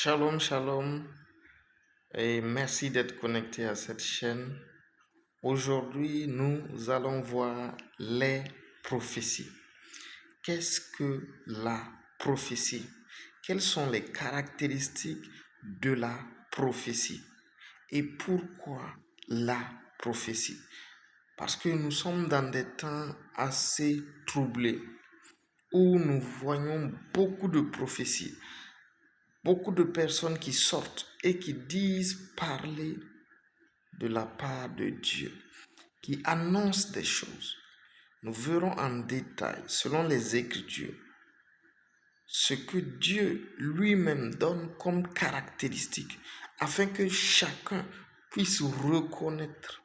Shalom, shalom, et merci d'être connecté à cette chaîne. Aujourd'hui, nous allons voir les prophéties. Qu'est-ce que la prophétie? Quelles sont les caractéristiques de la prophétie? Et pourquoi la prophétie? Parce que nous sommes dans des temps assez troublés où nous voyons beaucoup de prophéties. Beaucoup de personnes qui sortent et qui disent parler de la part de Dieu, qui annoncent des choses. Nous verrons en détail, selon les Écritures, ce que Dieu lui-même donne comme caractéristique, afin que chacun puisse reconnaître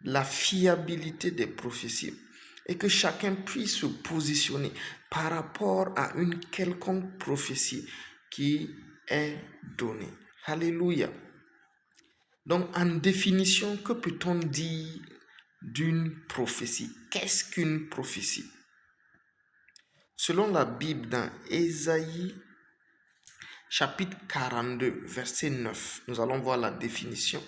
la fiabilité des prophéties et que chacun puisse se positionner par rapport à une quelconque prophétie qui est donnée. Alléluia. Donc, en définition, que peut-on dire d'une prophétie? Qu'est-ce qu'une prophétie? Selon la Bible, dans Ésaïe, chapitre 42, verset 9, nous allons voir la définition.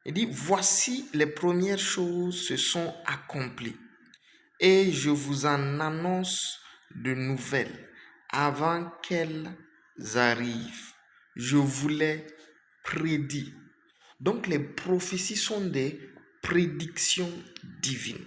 Il dit, voici les premières choses se sont accomplies et je vous en annonce de nouvelles avant qu'elles arrivent. Je vous les prédis. Donc les prophéties sont des prédictions divines.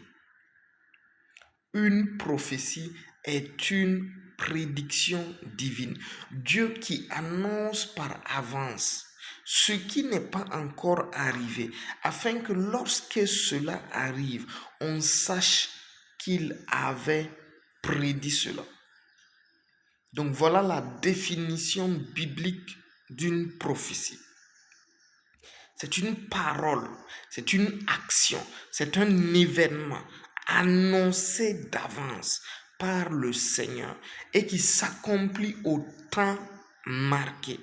Une prophétie est une prédiction divine. Dieu qui annonce par avance ce qui n'est pas encore arrivé, afin que lorsque cela arrive, on sache qu'il avait prédit cela. Donc voilà la définition biblique d'une prophétie. C'est une parole, c'est une action, c'est un événement annoncé d'avance par le Seigneur et qui s'accomplit au temps marqué.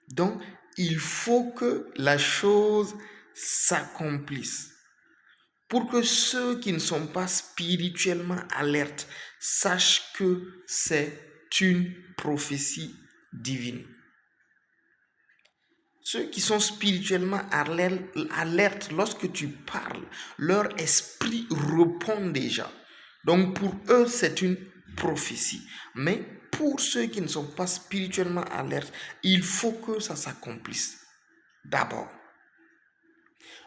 Donc, il faut que la chose s'accomplisse pour que ceux qui ne sont pas spirituellement alertes sachent que c'est une prophétie divine. Ceux qui sont spirituellement alertes, lorsque tu parles, leur esprit répond déjà. Donc pour eux, c'est une prophétie. Mais pour ceux qui ne sont pas spirituellement alertes, il faut que ça s'accomplisse d'abord.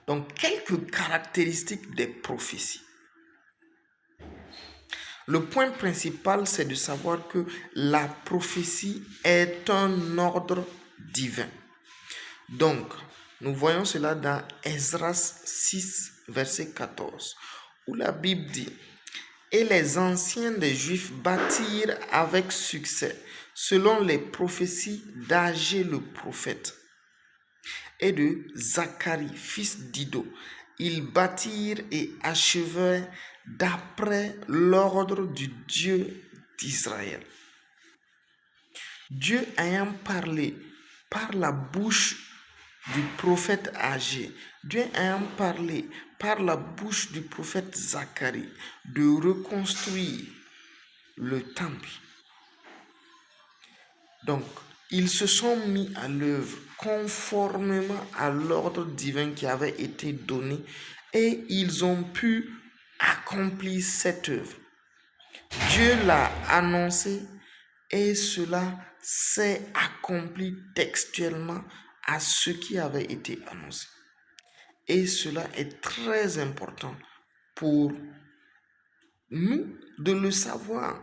Donc quelques caractéristiques des prophéties. Le point principal, c'est de savoir que la prophétie est un ordre divin. Donc, nous voyons cela dans Esdras 6, verset 14, où la Bible dit, « Et les anciens des Juifs bâtirent avec succès, selon les prophéties d'Agé le prophète et de Zacharie, fils d'Ido. Ils bâtirent et achevèrent d'après l'ordre du Dieu d'Israël. » Dieu ayant parlé par la bouche du prophète Agé, Dieu ayant parlé par la bouche du prophète Zacharie de reconstruire le temple. Donc, ils se sont mis à l'œuvre conformément à l'ordre divin qui avait été donné et ils ont pu accomplir cette œuvre. Dieu l'a annoncé et cela s'est accompli textuellement à ce qui avait été annoncé. Et cela est très important pour nous de le savoir,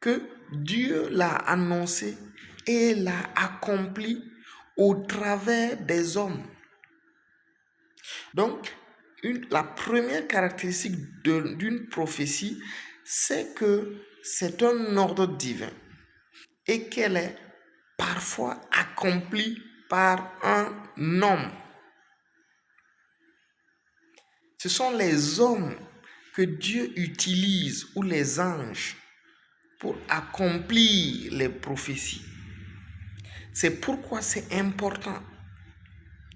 que Dieu l'a annoncé et l'a accompli au travers des hommes. Donc, la première caractéristique d'une prophétie, c'est que c'est un ordre divin et qu'elle est parfois accomplie par un homme. Ce sont les hommes que Dieu utilise ou les anges pour accomplir les prophéties. C'est pourquoi c'est important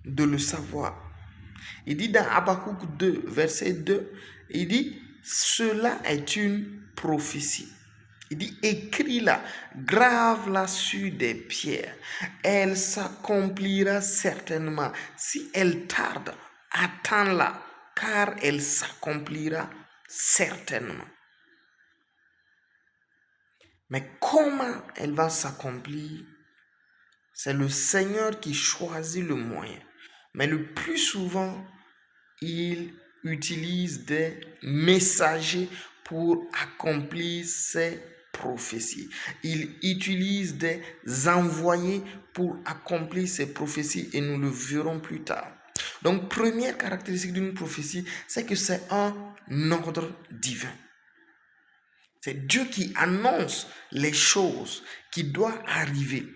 de le savoir. Il dit dans Habakkuk 2, verset 2, il dit, cela est une prophétie. Il dit, écris-la, grave-la sur des pierres. Elle s'accomplira certainement. Si elle tarde, attends-la, car elle s'accomplira certainement. Mais comment elle va s'accomplir? C'est le Seigneur qui choisit le moyen. Mais le plus souvent, il utilise des messagers pour accomplir ses prophéties. Il utilise des envoyés pour accomplir ses prophéties et nous le verrons plus tard. Donc, première caractéristique d'une prophétie, c'est que c'est un ordre divin. C'est Dieu qui annonce les choses qui doivent arriver.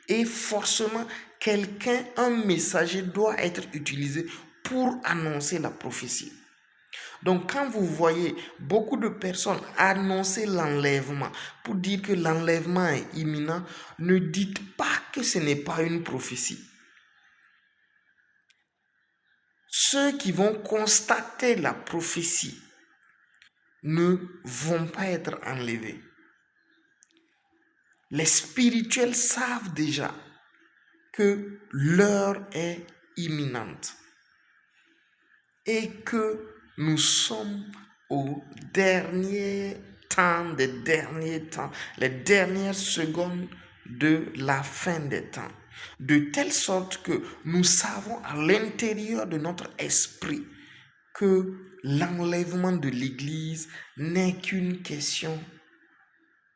Et forcément, quelqu'un, un messager doit être utilisé pour annoncer la prophétie. Donc quand vous voyez beaucoup de personnes annoncer l'enlèvement pour dire que l'enlèvement est imminent, ne dites pas que ce n'est pas une prophétie. Ceux qui vont constater la prophétie ne vont pas être enlevés. Les spirituels savent déjà que l'heure est imminente et que nous sommes au dernier temps des derniers temps, les dernières secondes de la fin des temps. De telle sorte que nous savons à l'intérieur de notre esprit que l'enlèvement de l'Église n'est qu'une question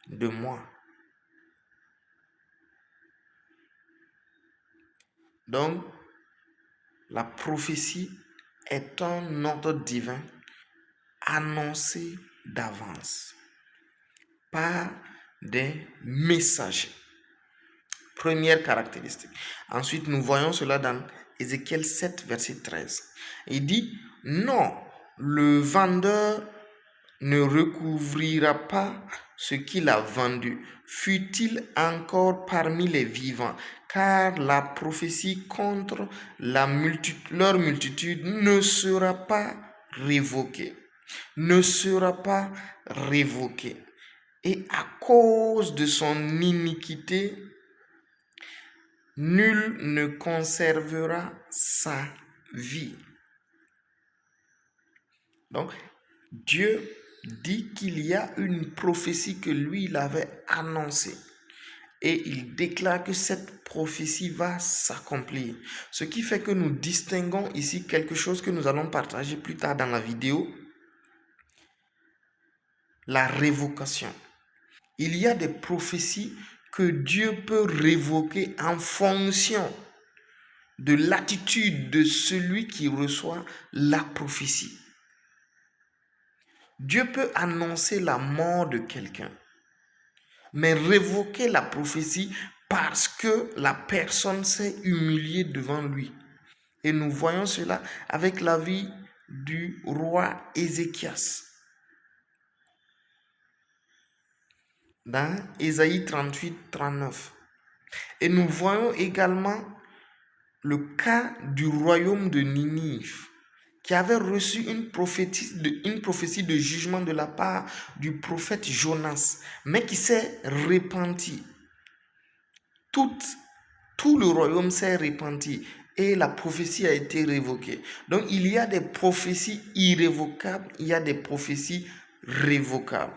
de mois. Donc, la prophétie est un ordre divin annoncé d'avance par des messagers. Première caractéristique. Ensuite, nous voyons cela dans Ézéchiel 7, verset 13. Il dit, non, le vendeur ne recouvrira pas ce qu'il a vendu, fût-il encore parmi les vivants, car la prophétie contre leur multitude ne sera pas révoquée. Ne sera pas révoquée. Et à cause de son iniquité, nul ne conservera sa vie. Donc, Dieu dit qu'il y a une prophétie que lui, il avait annoncée. Et il déclare que cette prophétie va s'accomplir. Ce qui fait que nous distinguons ici quelque chose que nous allons partager plus tard dans la vidéo. La révocation. Il y a des prophéties que Dieu peut révoquer en fonction de l'attitude de celui qui reçoit la prophétie. Dieu peut annoncer la mort de quelqu'un, mais révoquer la prophétie parce que la personne s'est humiliée devant lui. Et nous voyons cela avec la vie du roi Ézéchias. Dans Ésaïe 38, 39. Et nous voyons également le cas du royaume de Ninive, qui avait reçu une prophétie de jugement de la part du prophète Jonas, mais qui s'est repenti. Tout le royaume s'est repenti et la prophétie a été révoquée. Donc il y a des prophéties irrévocables, il y a des prophéties révocables.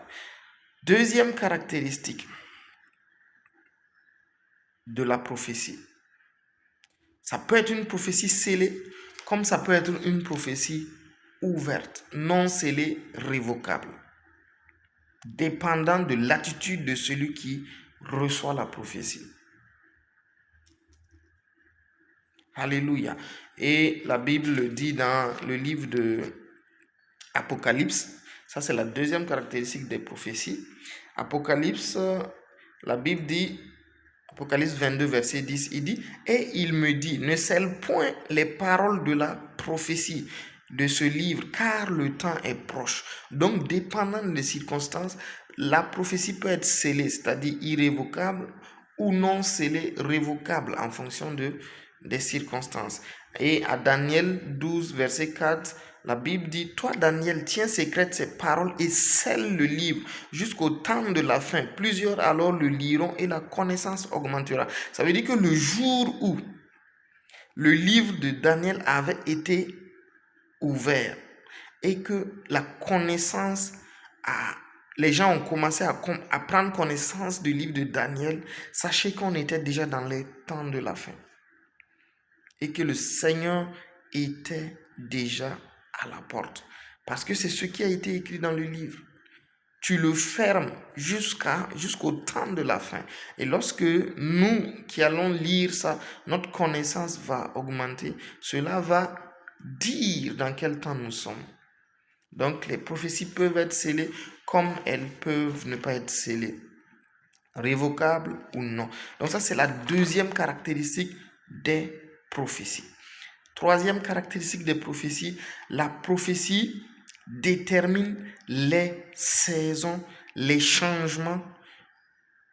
Deuxième caractéristique de la prophétie. Ça peut être une prophétie scellée, comme ça peut être une prophétie ouverte, non scellée, révocable, dépendant de l'attitude de celui qui reçoit la prophétie. Alléluia. Et la Bible le dit dans le livre de Apocalypse. Ça, c'est la deuxième caractéristique des prophéties. Apocalypse, la Bible dit, Apocalypse 22, verset 10, il dit, et il me dit, ne scelle point les paroles de la prophétie de ce livre, car le temps est proche. Donc, dépendant des circonstances, la prophétie peut être scellée, c'est-à-dire irrévocable, ou non scellée, révocable, en fonction des circonstances. Et à Daniel 12, verset 4, La Bible dit, toi Daniel, tiens secrète ces paroles et scelle le livre jusqu'au temps de la fin. Plusieurs alors le liront et la connaissance augmentera. Ça veut dire que le jour où le livre de Daniel avait été ouvert et que la connaissance les gens ont commencé à prendre connaissance du livre de Daniel, sachez qu'on était déjà dans les temps de la fin et que le Seigneur était déjà à la porte. Parce que c'est ce qui a été écrit dans le livre. Tu le fermes jusqu'au temps de la fin. Et lorsque nous qui allons lire ça, notre connaissance va augmenter. Cela va dire dans quel temps nous sommes. Donc les prophéties peuvent être scellées comme elles peuvent ne pas être scellées. Révocables ou non. Donc ça, c'est la deuxième caractéristique des prophéties. Troisième caractéristique des prophéties, la prophétie détermine les saisons, les changements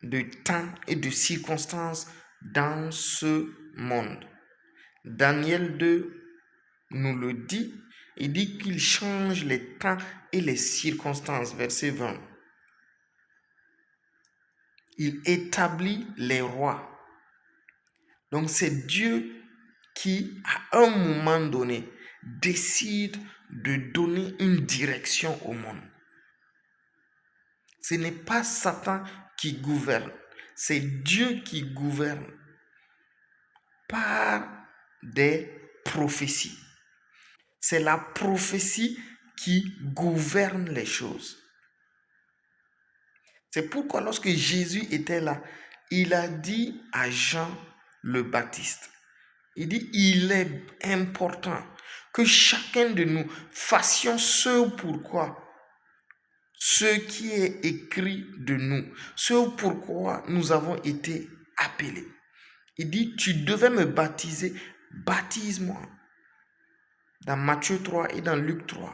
de temps et de circonstances dans ce monde. Daniel 2 nous le dit, il dit qu'il change les temps et les circonstances, verset 20. Il établit les rois. Donc c'est Dieu qui, à un moment donné, décide de donner une direction au monde. Ce n'est pas Satan qui gouverne, c'est Dieu qui gouverne par des prophéties. C'est la prophétie qui gouverne les choses. C'est pourquoi lorsque Jésus était là, il a dit à Jean le Baptiste, il dit, il est important que chacun de nous fassions ce pourquoi, ce qui est écrit de nous, ce pourquoi nous avons été appelés. Il dit, tu devais me baptiser, baptise-moi. Dans Matthieu 3 et dans Luc 3.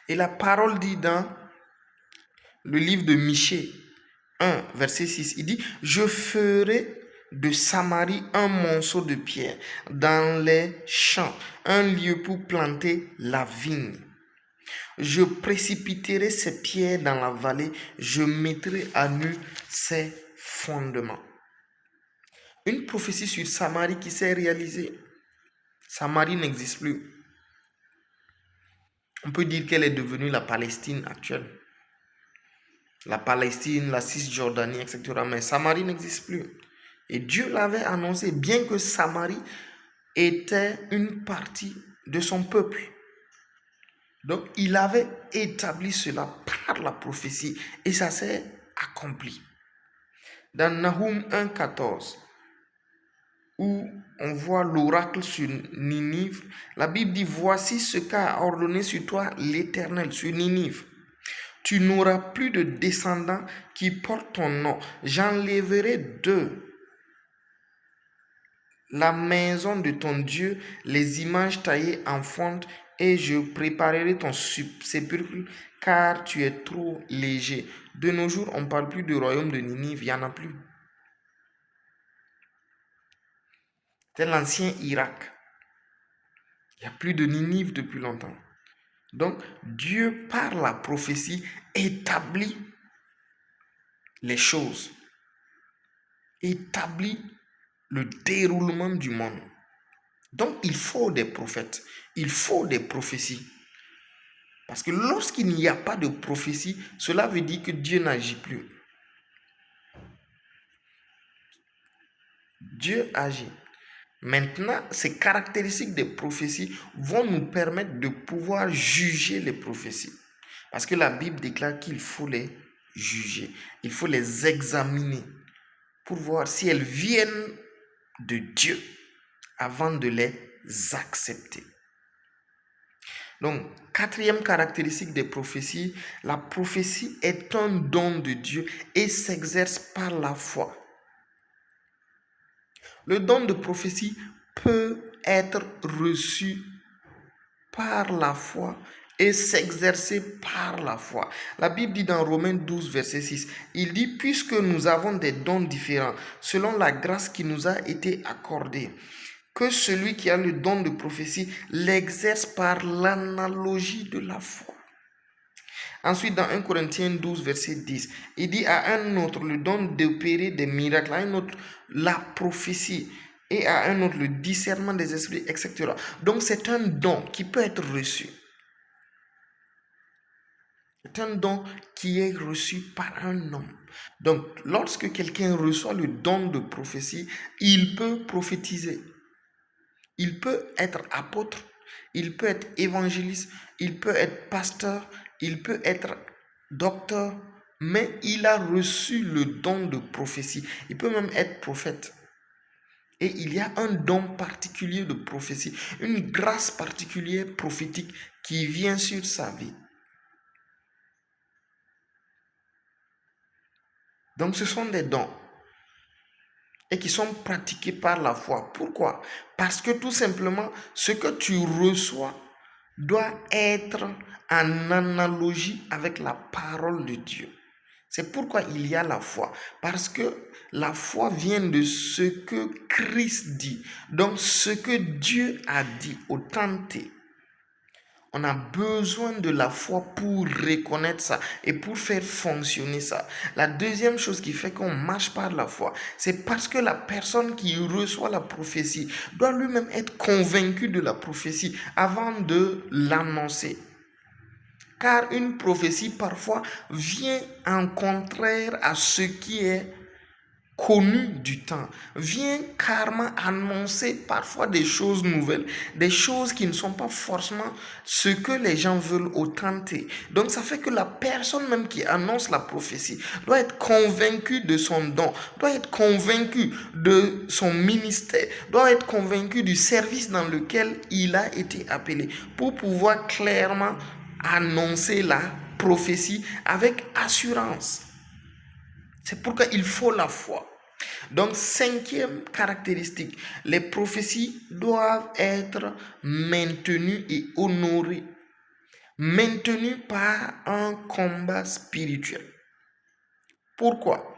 Et la parole dit dans le livre de Michée 1, verset 6, il dit, je ferai de Samarie un monceau de pierre dans les champs, un lieu pour planter la vigne. Je précipiterai ces pierres dans la vallée, je mettrai à nu ses fondements. Une prophétie sur Samarie qui s'est réalisée. Samarie n'existe plus. On peut dire qu'elle est devenue la Palestine actuelle. La Palestine, la Cisjordanie, etc. Mais Samarie n'existe plus. Et Dieu l'avait annoncé, bien que Samarie était une partie de son peuple. Donc, il avait établi cela par la prophétie et ça s'est accompli. Dans Nahum 1,14, où on voit l'oracle sur Ninive, la Bible dit, voici ce qu'a ordonné sur toi l'Éternel, sur Ninive. Tu n'auras plus de descendants qui portent ton nom. J'enlèverai d'eux la maison de ton Dieu, les images taillées en fonte, et je préparerai ton sépulcre, car tu es trop léger. De nos jours, on ne parle plus du royaume de Ninive, il n'y en a plus. C'est l'ancien Irak. Il n'y a plus de Ninive depuis longtemps. Donc, Dieu, par la prophétie, établit les choses, établit le déroulement du monde. Donc, il faut des prophètes, il faut des prophéties. Parce que lorsqu'il n'y a pas de prophétie, cela veut dire que Dieu n'agit plus. Dieu agit. Maintenant, ces caractéristiques des prophéties vont nous permettre de pouvoir juger les prophéties. Parce que la Bible déclare qu'il faut les juger, il faut les examiner pour voir si elles viennent de Dieu avant de les accepter. Donc, quatrième caractéristique des prophéties, la prophétie est un don de Dieu et s'exerce par la foi. Le don de prophétie peut être reçu par la foi et s'exercer par la foi. La Bible dit dans Romains 12, verset 6, il dit, puisque nous avons des dons différents, selon la grâce qui nous a été accordée, que celui qui a le don de prophétie l'exerce par l'analogie de la foi. Ensuite, dans 1 Corinthiens 12, verset 10, il dit à un autre le don d'opérer des miracles, à un autre la prophétie, et à un autre le discernement des esprits, etc. Donc, c'est un don qui peut être reçu. C'est un don qui est reçu par un homme. Donc, lorsque quelqu'un reçoit le don de prophétie, il peut prophétiser. Il peut être apôtre, il peut être évangéliste, il peut être pasteur, il peut être docteur, mais il a reçu le don de prophétie. Il peut même être prophète. Et il y a un don particulier de prophétie, une grâce particulière prophétique qui vient sur sa vie. Donc ce sont des dons et qui sont pratiqués par la foi. Pourquoi? Parce que tout simplement, ce que tu reçois doit être en analogie avec la parole de Dieu. C'est pourquoi il y a la foi. Parce que la foi vient de ce que Christ dit. Donc ce que Dieu a dit, authentiquement. On a besoin de la foi pour reconnaître ça et pour faire fonctionner ça. La deuxième chose qui fait qu'on marche par la foi, c'est parce que la personne qui reçoit la prophétie doit lui-même être convaincu de la prophétie avant de l'annoncer. Car une prophétie parfois vient en contraire à ce qui est connu du temps, vient carrément annoncer parfois des choses nouvelles, des choses qui ne sont pas forcément ce que les gens veulent authenter. Donc ça fait que la personne même qui annonce la prophétie doit être convaincue de son don, doit être convaincue de son ministère, doit être convaincue du service dans lequel il a été appelé pour pouvoir clairement annoncer la prophétie avec assurance. C'est pourquoi il faut la foi. Donc, cinquième caractéristique, les prophéties doivent être maintenues et honorées. Maintenues par un combat spirituel. Pourquoi?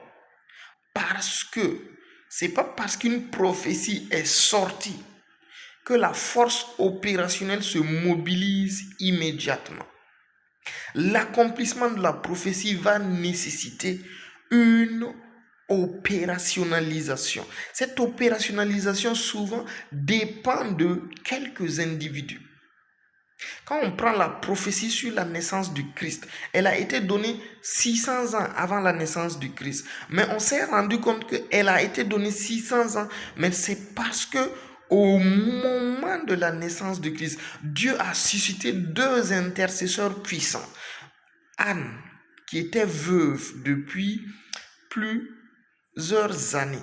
Parce que c'est pas parce qu'une prophétie est sortie que la force opérationnelle se mobilise immédiatement. L'accomplissement de la prophétie va nécessiter une opérationnalisation. Cette opérationnalisation souvent dépend de quelques individus. Quand on prend la prophétie sur la naissance du Christ, elle a été donnée 600 ans avant la naissance du Christ. Mais on s'est rendu compte qu'elle a été donnée 600 ans, mais c'est parce que au moment de la naissance du Christ, Dieu a suscité deux intercesseurs puissants. Anne, qui était veuve depuis plusieurs années.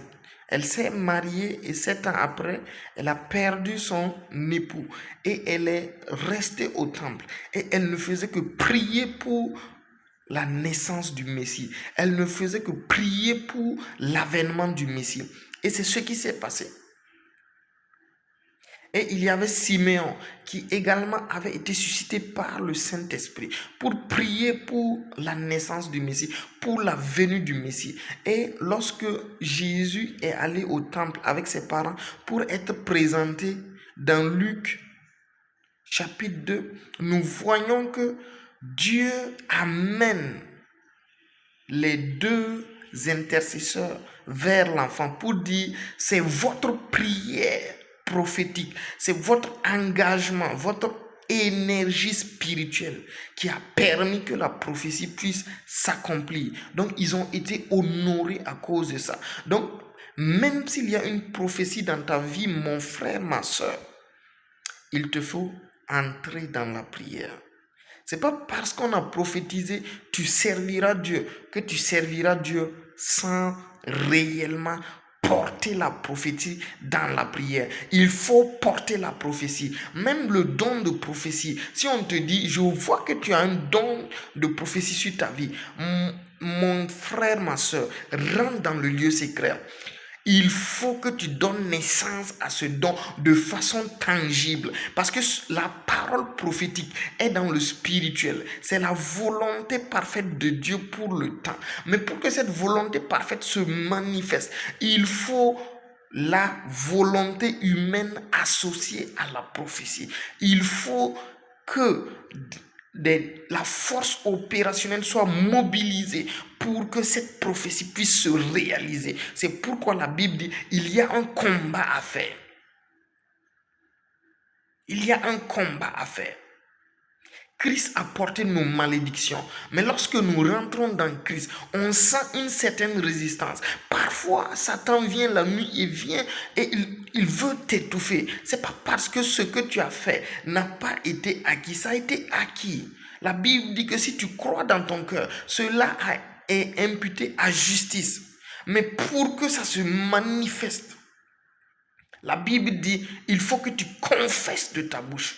Elle s'est mariée et 7 ans après, elle a perdu son époux et elle est restée au temple. Et elle ne faisait que prier pour la naissance du Messie. Elle ne faisait que prier pour l'avènement du Messie. Et c'est ce qui s'est passé. Et il y avait Siméon qui également avait été suscité par le Saint-Esprit pour prier pour la naissance du Messie, pour la venue du Messie. Et lorsque Jésus est allé au temple avec ses parents pour être présenté dans Luc chapitre 2, nous voyons que Dieu amène les deux intercesseurs vers l'enfant pour dire c'est votre prière prophétique, c'est votre engagement, votre énergie spirituelle qui a permis que la prophétie puisse s'accomplir. Donc ils ont été honorés à cause de ça. Donc même s'il y a une prophétie dans ta vie, mon frère, ma soeur, il te faut entrer dans la prière. C'est pas parce qu'on a prophétisé tu serviras Dieu que tu serviras Dieu sans réellement porter la prophétie dans la prière. Il faut porter la prophétie. Même le don de prophétie. Si on te dit, je vois que tu as un don de prophétie sur ta vie, mon frère, ma soeur, rentre dans le lieu secret. Il faut que tu donnes naissance à ce don de façon tangible. Parce que la parole prophétique est dans le spirituel. C'est la volonté parfaite de Dieu pour le temps. Mais pour que cette volonté parfaite se manifeste, il faut la volonté humaine associée à la prophétie. Il faut que la force opérationnelle soit mobilisée pour que cette prophétie puisse se réaliser. C'est pourquoi la Bible dit il y a un combat à faire. Il y a un combat à faire. Christ a porté nos malédictions. Mais lorsque nous rentrons dans Christ, on sent une certaine résistance. Parfois, Satan vient la nuit et il veut t'étouffer. Ce n'est pas parce que ce que tu as fait n'a pas été acquis. Ça a été acquis. La Bible dit que si tu crois dans ton cœur, cela est imputé à justice. Mais pour que ça se manifeste, la Bible dit, il faut que tu confesses de ta bouche.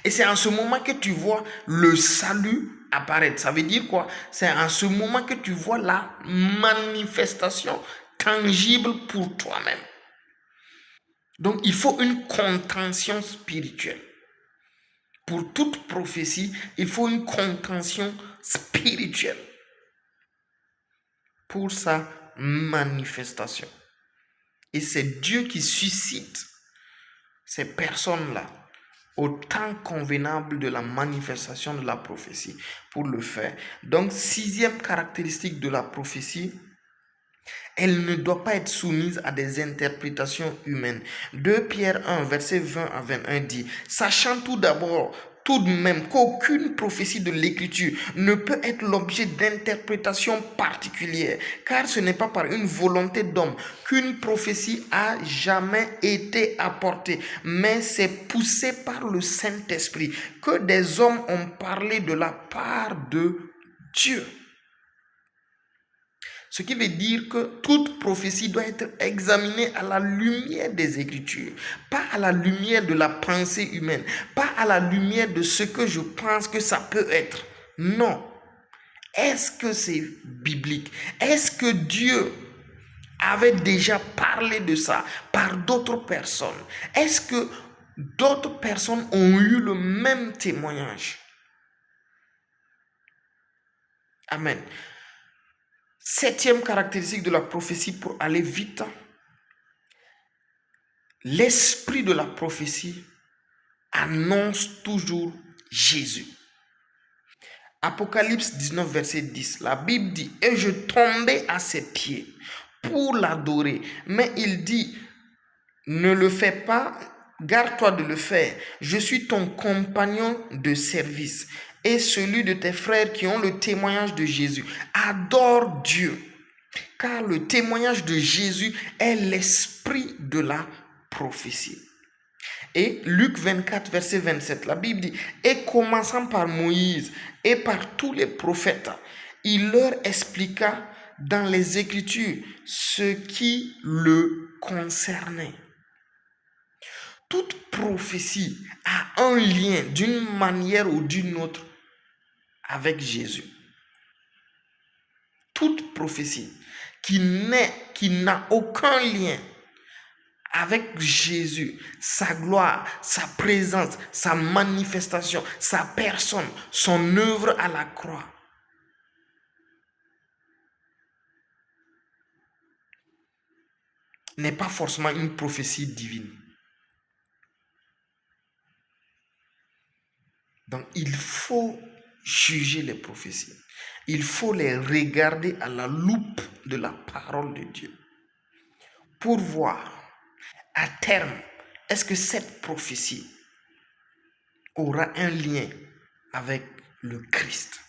Et c'est en ce moment que tu vois le salut apparaître. Ça veut dire quoi? C'est en ce moment que tu vois la manifestation tangible pour toi-même. Donc, il faut une contention spirituelle. Pour toute prophétie, il faut une contention spirituelle pour sa manifestation. Et c'est Dieu qui suscite ces personnes-là au temps convenable de la manifestation de la prophétie pour le faire. Donc, 6e caractéristique de la prophétie, elle ne doit pas être soumise à des interprétations humaines. 2 Pierre 1, verset 20 à 21 dit, sachant tout d'abord, tout de même qu'aucune prophétie de l'Écriture ne peut être l'objet d'interprétations particulières, car ce n'est pas par une volonté d'homme qu'une prophétie a jamais été apportée, mais c'est poussé par le Saint-Esprit que des hommes ont parlé de la part de Dieu. Ce qui veut dire que toute prophétie doit être examinée à la lumière des Écritures, pas à la lumière de la pensée humaine, pas à la lumière de ce que je pense que ça peut être. Non. Est-ce que c'est biblique? Est-ce que Dieu avait déjà parlé de ça par d'autres personnes? Est-ce que d'autres personnes ont eu le même témoignage? Amen. 7e caractéristique de la prophétie pour aller vite. L'esprit de la prophétie annonce toujours Jésus. Apocalypse 19, verset 10, la Bible dit, et je tombais à ses pieds pour l'adorer. Mais il dit, ne le fais pas, garde-toi de le faire. Je suis ton compagnon de service et celui de tes frères qui ont le témoignage de Jésus. Adore Dieu, car le témoignage de Jésus est l'esprit de la prophétie. Et Luc 24, verset 27, la Bible dit, et commençant par Moïse et par tous les prophètes, il leur expliqua dans les Écritures ce qui le concernait. Toute prophétie a un lien d'une manière ou d'une autre avec Jésus. Toute prophétie qui n'a aucun lien avec Jésus, sa gloire, sa présence, sa manifestation, sa personne, son œuvre à la croix, n'est pas forcément une prophétie divine. Donc, il faut juger les prophéties. Il faut les regarder à la loupe de la parole de Dieu pour voir à terme, est-ce que cette prophétie aura un lien avec le Christ?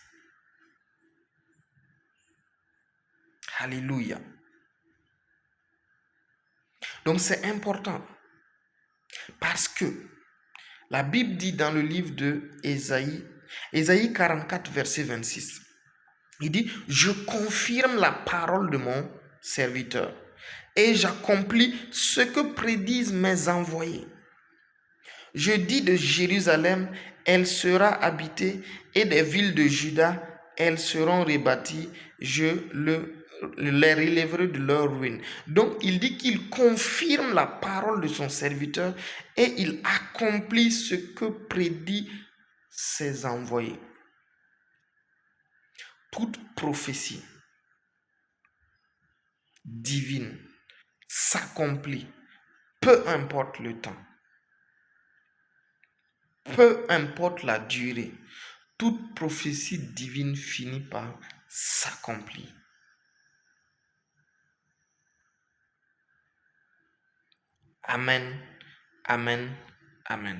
Alléluia. Donc c'est important parce que la Bible dit dans le livre de Ésaïe 44, verset 26, il dit, je confirme la parole de mon serviteur et j'accomplis ce que prédisent mes envoyés. Je dis de Jérusalem, elle sera habitée, et des villes de Juda, elles seront rebâties. Je les relèverai de leur ruine. Donc, il dit qu'il confirme la parole de son serviteur et il accomplit ce que prédit ses envoyés. Toute prophétie divine s'accomplit, peu importe le temps, peu importe la durée. Toute prophétie divine finit par s'accomplir. Amen, amen, amen.